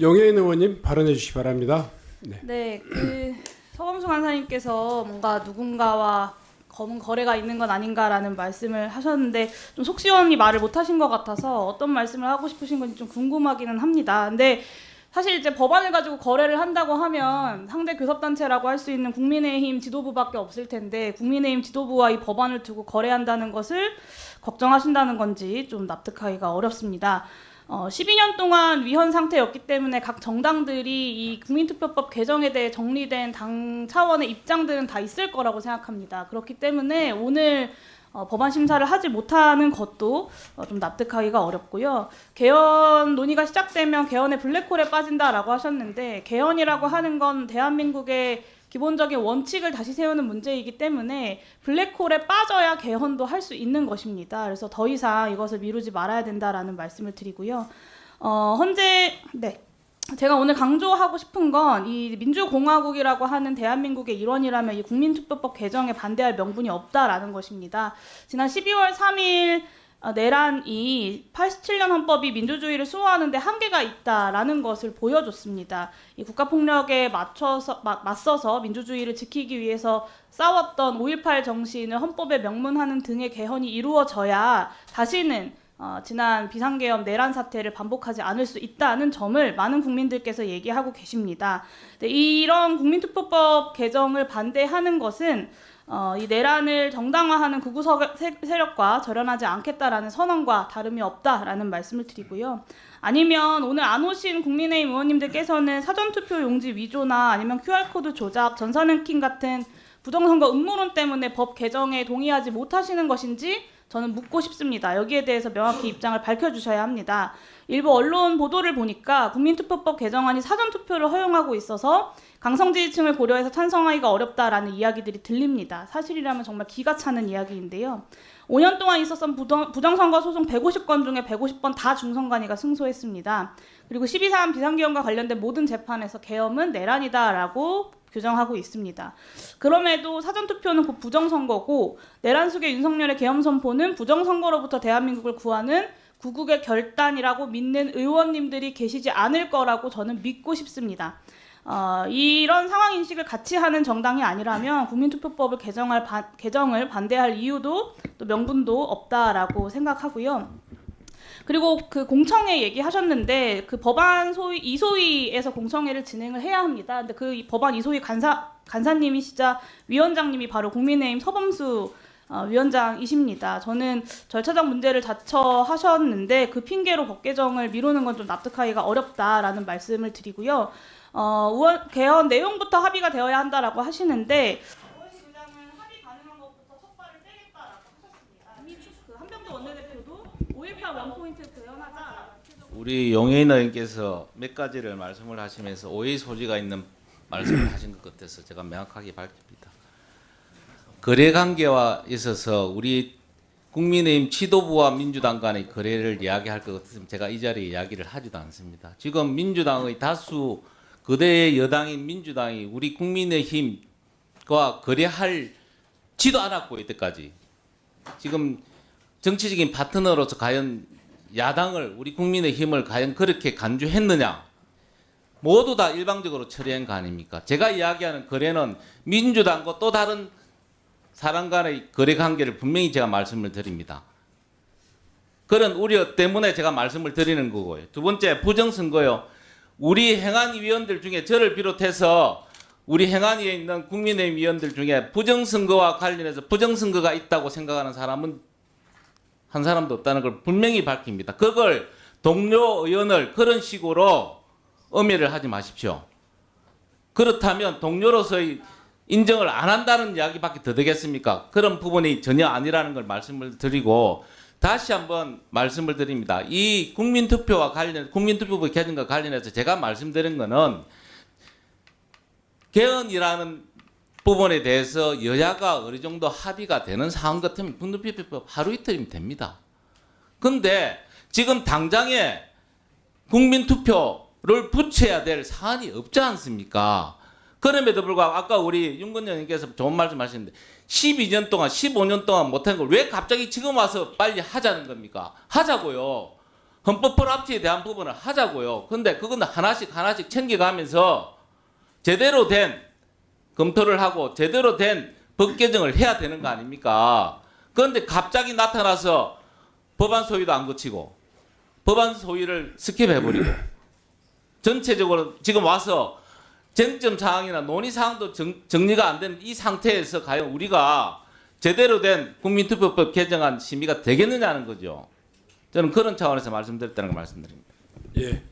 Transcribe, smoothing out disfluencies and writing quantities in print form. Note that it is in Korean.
영예인 의원님 발언해 주시기 바랍니다. 네, 서범수 간사님께서 뭔가 누군가와 검은 거래가 있는 건 아닌가라는 말씀을 하셨는데 좀 속 시원히 말을 못 하신 것 같아서 어떤 말씀을 하고 싶으신 건지 좀 궁금하기는 합니다. 근데 사실 이제 법안을 가지고 거래를 한다고 하면 상대 교섭단체라고 할 수 있는 국민의힘 지도부밖에 없을 텐데 국민의힘 지도부와 이 법안을 두고 거래한다는 것을 걱정하신다는 건지 좀 납득하기가 어렵습니다. 12년 동안 위헌 상태였기 때문에 각 정당들이 이 국민투표법 개정에 대해 정리된 당 차원의 입장들은 다 있을 거라고 생각합니다. 그렇기 때문에 오늘 법안 심사를 하지 못하는 것도 좀 납득하기가 어렵고요. 개헌 논의가 시작되면 개헌의 블랙홀에 빠진다라고 하셨는데 개헌이라고 하는 건 대한민국의 기본적인 원칙을 다시 세우는 문제이기 때문에 블랙홀에 빠져야 개헌도 할 수 있는 것입니다. 그래서 더 이상 이것을 미루지 말아야 된다라는 말씀을 드리고요. 제가 오늘 강조하고 싶은 건 이 민주공화국이라고 하는 대한민국의 일원이라면 이 국민투표법 개정에 반대할 명분이 없다라는 것입니다. 지난 12월 3일 내란이 87년 헌법이 민주주의를 수호하는 데 한계가 있다라는 것을 보여줬습니다. 이 국가폭력에 맞서서 민주주의를 지키기 위해서 싸웠던 5.18 정신을 헌법에 명문하는 등의 개헌이 이루어져야 다시는 지난 비상계엄 내란 사태를 반복하지 않을 수 있다는 점을 많은 국민들께서 얘기하고 계십니다. 이런 국민투표법 개정을 반대하는 것은 이 내란을 정당화하는 극우 세력과 절연하지 않겠다라는 선언과 다름이 없다라는 말씀을 드리고요. 아니면 오늘 안 오신 국민의힘 의원님들께서는 사전투표 용지 위조나 아니면 QR코드 조작, 전산 해킹 같은 부정선거 음모론 때문에 법 개정에 동의하지 못하시는 것인지 저는 묻고 싶습니다. 여기에 대해서 명확히 입장을 밝혀주셔야 합니다. 일부 언론 보도를 보니까 국민투표법 개정안이 사전투표를 허용하고 있어서 강성지지층을 고려해서 찬성하기가 어렵다라는 이야기들이 들립니다. 사실이라면 정말 기가 차는 이야기인데요. 5년 동안 있었던 부정선거 소송 150건 중에 150번 다 중선관위가 승소했습니다. 그리고 12.3 비상계엄과 관련된 모든 재판에서 계엄은 내란이다라고 규정하고 있습니다. 그럼에도 사전투표는 곧 부정선거고 내란 속의 윤석열의 계엄 선포는 부정선거로부터 대한민국을 구하는 구국의 결단이라고 믿는 의원님들이 계시지 않을 거라고 저는 믿고 싶습니다. 이런 상황 인식을 같이 하는 정당이 아니라면 국민투표법을 개정을 반대할 이유도 또 명분도 없다라고 생각하고요. 그리고 그 공청회 얘기하셨는데 그 법안 이소위에서 공청회를 진행을 해야 합니다. 근데 그 법안 이소위 간사님이시자 위원장님이 바로 국민의힘 서범수 위원장이십니다. 저는 절차적 문제를 자처하셨는데 그 핑계로 법 개정을 미루는 건 좀 납득하기가 어렵다라는 말씀을 드리고요. 개헌 내용부터 합의가 되어야 한다라고 하시는데 의장은 합의 가능한 것부터 첫 발을 떼겠다라고 하셨습니다. 이미 그 한병도 원내대표도 5.18 원포인트 개헌하자. 우리 용해인 의원께서 몇 가지를 말씀을 하시면서 오해의 소지가 있는 말씀을 하신 것 같아서 제가 명확하게 밝힙니다. 거래 관계와 있어서 우리 국민의힘 지도부와 민주당 간의 거래를 이야기할 것 같으면 제가 이 자리에 이야기를 하지도 않습니다. 지금 민주당의 다수 거대 여당인 민주당이 우리 국민의힘과 거래할지도 않았고 이때까지 지금 정치적인 파트너로서 과연 야당을 우리 국민의힘을 과연 그렇게 간주했느냐 모두 다 일방적으로 처리한 거 아닙니까? 제가 이야기하는 거래는 민주당과 또 다른 사람 간의 거래 관계를 분명히 제가 말씀을 드립니다. 그런 우려 때문에 제가 말씀을 드리는 거고요. 두 번째 부정선거요. 우리 행안위 위원들 중에 저를 비롯해서 우리 행안위에 있는 국민의힘 위원들 중에 부정선거와 관련해서 부정선거가 있다고 생각하는 사람은 한 사람도 없다는 걸 분명히 밝힙니다. 그걸 동료 의원을 그런 식으로 엄해를 하지 마십시오. 그렇다면 동료로서의 인정을 안 한다는 이야기밖에 더 되겠습니까? 그런 부분이 전혀 아니라는 걸 말씀을 드리고 다시 한번 말씀을 드립니다. 이 국민투표법 개정과 관련해서 제가 말씀드린 거는 개헌이라는 부분에 대해서 여야가 어느 정도 합의가 되는 상황 같으면 국민투표법 하루 이틀이면 됩니다. 근데 지금 당장에 국민투표를 붙여야 될 사안이 없지 않습니까? 그럼에도 불구하고 아까 우리 윤건영 의원께서 좋은 말씀 하셨는데 12년 동안 15년 동안 못한 걸 왜 갑자기 지금 와서 빨리 하자는 겁니까? 하자고요. 헌법 불합치에 대한 부분을 하자고요. 근데 그거는 하나씩 챙겨가면서 제대로 된 검토를 하고 제대로 된 법 개정을 해야 되는 거 아닙니까? 그런데 갑자기 나타나서 법안 소위도 안 거치고 법안 소위를 스킵해버리고 전체적으로 지금 와서 쟁점 사항이나 논의 사항도 정리가 안 된 이 상태에서 과연 우리가 제대로 된 국민투표법 개정안 심의가 되겠느냐는 거죠. 저는 그런 차원에서 말씀드렸다는 걸 말씀드립니다. 예.